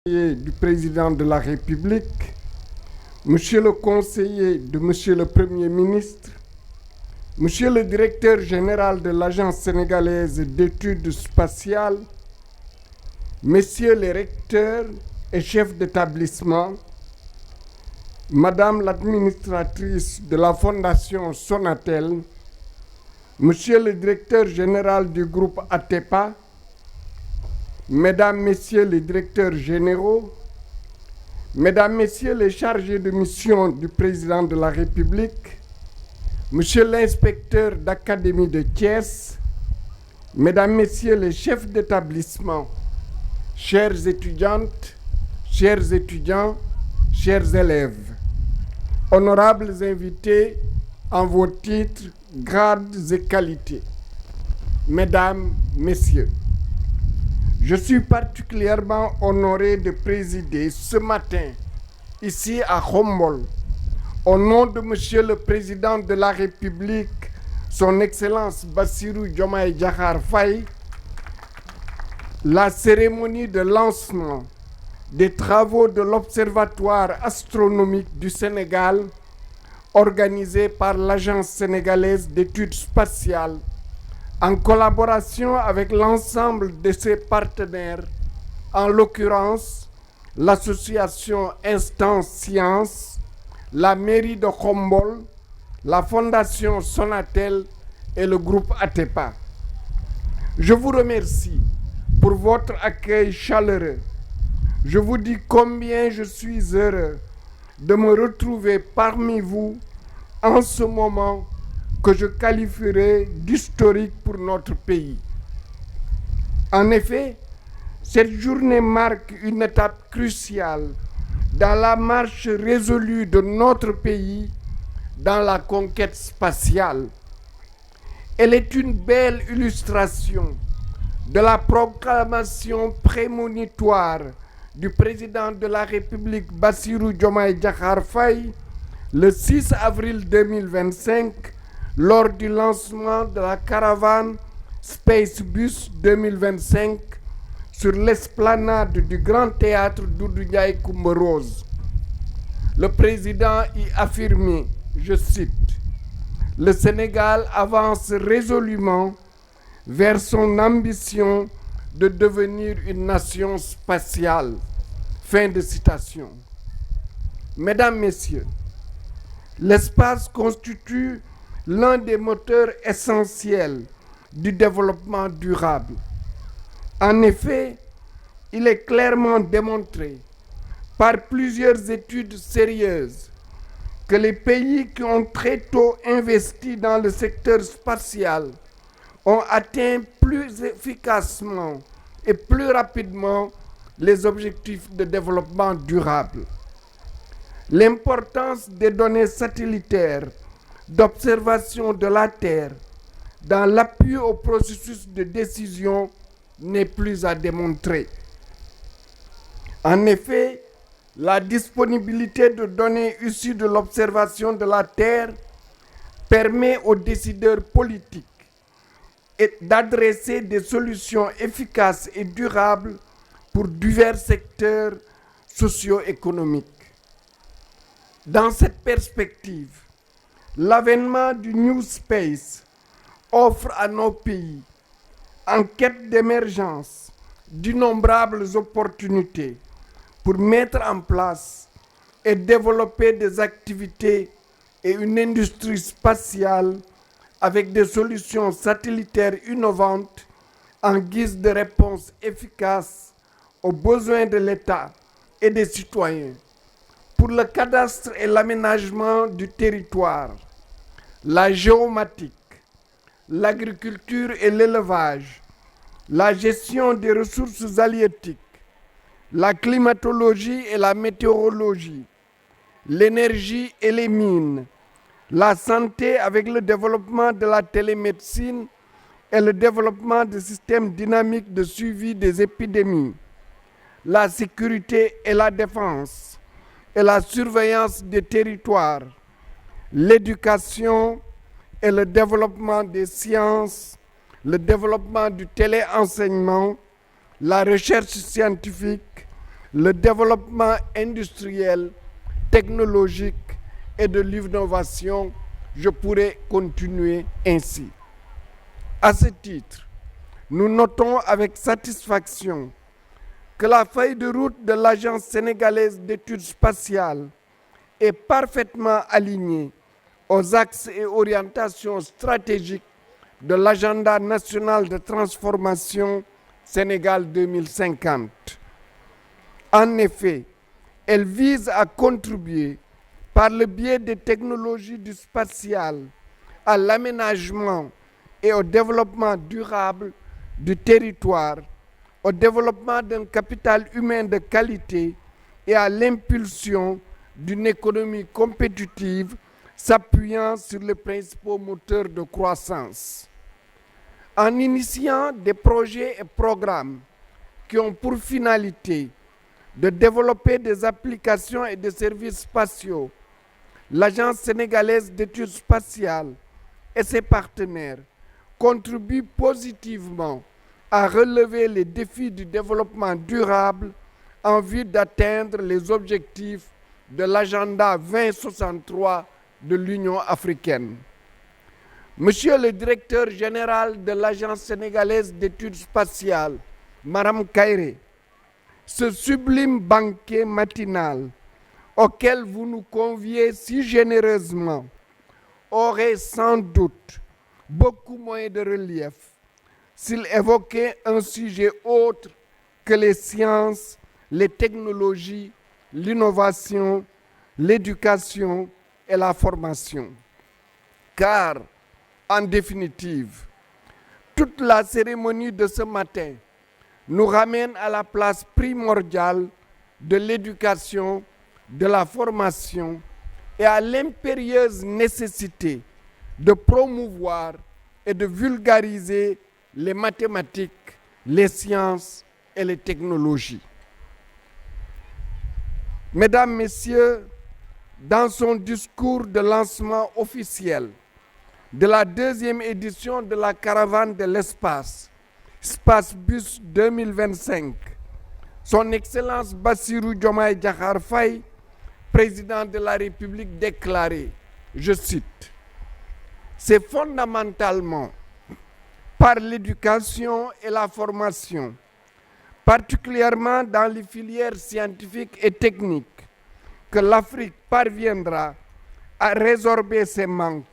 Du président de la République, Monsieur le conseiller de Monsieur le Premier ministre, Monsieur le directeur général de l'Agence sénégalaise d'études spatiales, Messieurs les recteurs et chefs d'établissement, Madame l'administratrice de la Fondation Sonatel, Monsieur le directeur général du groupe Atepa, Mesdames, Messieurs les directeurs généraux, Mesdames, Messieurs les chargés de mission du président de la République, Monsieur l'inspecteur d'académie de Thiès, Mesdames, Messieurs les chefs d'établissement, chères étudiantes, chers étudiants, chers élèves, honorables invités en vos titres, grades et qualités, Mesdames, Messieurs, je suis particulièrement honoré de présider ce matin, ici à Khombole, au nom de Monsieur le Président de la République, Son Excellence Bassirou Diomaye Diakhar Faye, la cérémonie de lancement des travaux de l'Observatoire astronomique du Sénégal, organisée par l'Agence sénégalaise d'études spatiales, en collaboration avec l'ensemble de ses partenaires, en l'occurrence l'association Instance Science, la mairie de Khombole, la fondation Sonatel et le groupe Atepa. Je vous remercie pour votre accueil chaleureux. Je vous dis combien je suis heureux de me retrouver parmi vous en ce moment que je qualifierais d'historique pour notre pays. En effet, cette journée marque une étape cruciale dans la marche résolue de notre pays dans la conquête spatiale. Elle est une belle illustration de la proclamation prémonitoire du président de la République Bassirou Diomaye Diakhar Faye le 6 avril 2025 lors du lancement de la caravane Spacebus 2025 sur l'esplanade du Grand Théâtre Doudou Ndiaye Coumba Rose. Le président y affirmait, je cite, « Le Sénégal avance résolument vers son ambition de devenir une nation spatiale. » Fin de citation. Mesdames, Messieurs, l'espace constitue l'un des moteurs essentiels du développement durable. En effet, il est clairement démontré par plusieurs études sérieuses que les pays qui ont très tôt investi dans le secteur spatial ont atteint plus efficacement et plus rapidement les objectifs de développement durable. L'importance des données satellitaires d'observation de la Terre dans l'appui au processus de décision n'est plus à démontrer. En effet, la disponibilité de données issues de l'observation de la Terre permet aux décideurs politiques d'adresser des solutions efficaces et durables pour divers secteurs socio-économiques. Dans cette perspective, l'avènement du New Space offre à nos pays, en quête d'émergence, d'innombrables opportunités pour mettre en place et développer des activités et une industrie spatiale avec des solutions satellitaires innovantes en guise de réponse efficace aux besoins de l'État et des citoyens pour le cadastre et l'aménagement du territoire, la géomatique, l'agriculture et l'élevage, la gestion des ressources halieutiques, la climatologie et la météorologie, l'énergie et les mines, la santé avec le développement de la télémédecine et le développement de systèmes dynamiques de suivi des épidémies, la sécurité et la défense et la surveillance des territoires, l'éducation et le développement des sciences, le développement du téléenseignement, la recherche scientifique, le développement industriel, technologique et de l'innovation. Je pourrais continuer ainsi. À ce titre, nous notons avec satisfaction que la feuille de route de l'Agence sénégalaise d'études spatiales est parfaitement alignée aux axes et orientations stratégiques de l'agenda national de transformation Sénégal 2050. En effet, elle vise à contribuer par le biais des technologies du spatial à l'aménagement et au développement durable du territoire, au développement d'un capital humain de qualité et à l'impulsion d'une économie compétitive s'appuyant sur les principaux moteurs de croissance. En initiant des projets et programmes qui ont pour finalité de développer des applications et des services spatiaux, l'Agence sénégalaise d'études spatiales et ses partenaires contribuent positivement à relever les défis du développement durable en vue d'atteindre les objectifs de l'agenda 2063 de l'Union africaine. Monsieur le directeur général de l'Agence sénégalaise d'études spatiales, Madame Kairé, ce sublime banquet matinal auquel vous nous conviez si généreusement aurait sans doute beaucoup moins de relief s'il évoquait un sujet autre que les sciences, les technologies, l'innovation, l'éducation et la formation. Car, en définitive, toute la cérémonie de ce matin nous ramène à la place primordiale de l'éducation, de la formation et à l'impérieuse nécessité de promouvoir et de vulgariser les mathématiques, les sciences et les technologies. Mesdames, Messieurs, dans son discours de lancement officiel de la deuxième édition de la caravane de l'espace, Spacebus 2025, son Excellence Bassirou Diomaye Diakhar Faye, président de la République, déclarait, je cite, « C'est fondamentalement par l'éducation et la formation, particulièrement dans les filières scientifiques et techniques, que l'Afrique parviendra à résorber ses manques,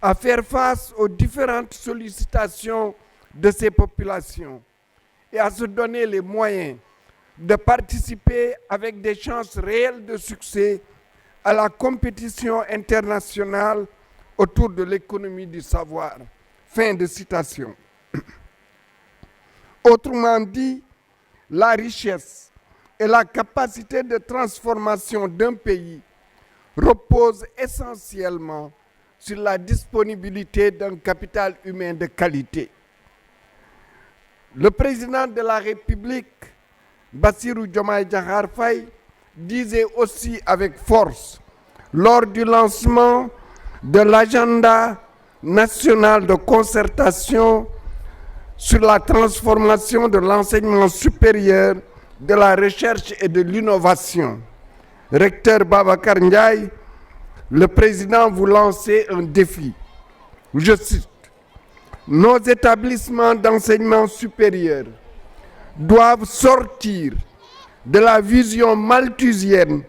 à faire face aux différentes sollicitations de ses populations et à se donner les moyens de participer avec des chances réelles de succès à la compétition internationale autour de l'économie du savoir. » Fin de citation. Autrement dit, la richesse et la capacité de transformation d'un pays reposent essentiellement sur la disponibilité d'un capital humain de qualité. Le président de la République, Bassirou Diomaye Diakhar Faye, disait aussi avec force lors du lancement de l'agenda national de concertation sur la transformation de l'enseignement supérieur, de la recherche et de l'innovation. Recteur Babacar Ndiaye, le président vous lançait un défi. Je cite, « Nos établissements d'enseignement supérieur doivent sortir de la vision malthusienne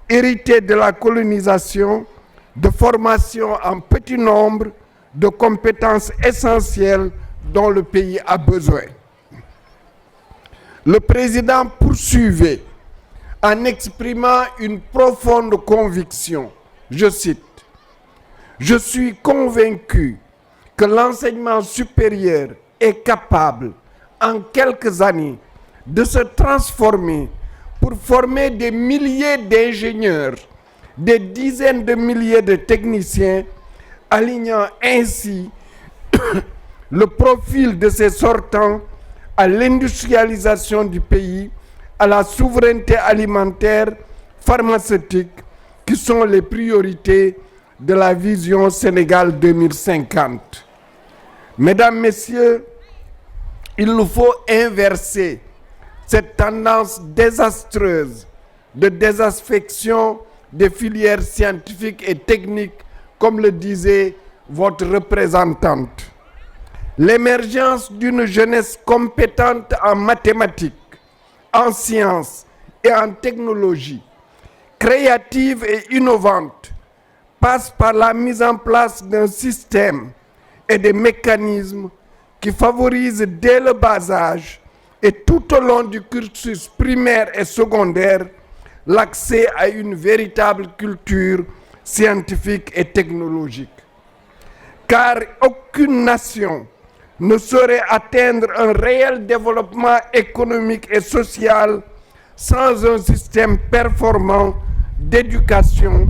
héritée de la colonisation, de formation en petit nombre, de compétences essentielles dont le pays a besoin. » Le président poursuivait en exprimant une profonde conviction. Je cite, « Je suis convaincu que l'enseignement supérieur est capable, en quelques années, de se transformer pour former des milliers d'ingénieurs, des dizaines de milliers de techniciens, alignant ainsi le profil de ses sortants à l'industrialisation du pays, à la souveraineté alimentaire, pharmaceutique, qui sont les priorités de la vision Sénégal 2050. Mesdames, Messieurs, il nous faut inverser cette tendance désastreuse de désaffection des filières scientifiques et techniques, comme le disait votre représentante. L'émergence d'une jeunesse compétente en mathématiques, en sciences et en technologie, créative et innovante, passe par la mise en place d'un système et des mécanismes qui favorisent dès le bas âge et tout au long du cursus primaire et secondaire l'accès à une véritable culture scientifique et technologique. Car aucune nation ne saurait atteindre un réel développement économique et social sans un système performant d'éducation,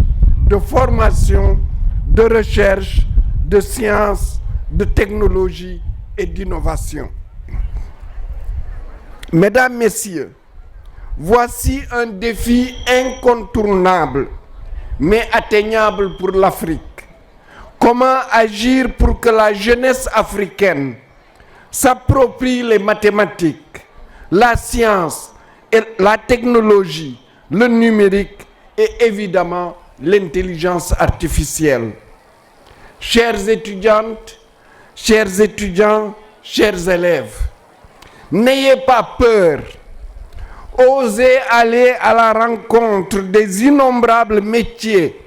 de formation, de recherche, de sciences, de technologie et d'innovation. Mesdames, Messieurs, voici un défi incontournable, mais atteignable pour l'Afrique. Comment agir pour que la jeunesse africaine s'approprie les mathématiques, la science, et la technologie, le numérique et évidemment l'intelligence artificielle. Chères étudiantes, chers étudiants, chers élèves, n'ayez pas peur. Osez aller à la rencontre des innombrables métiers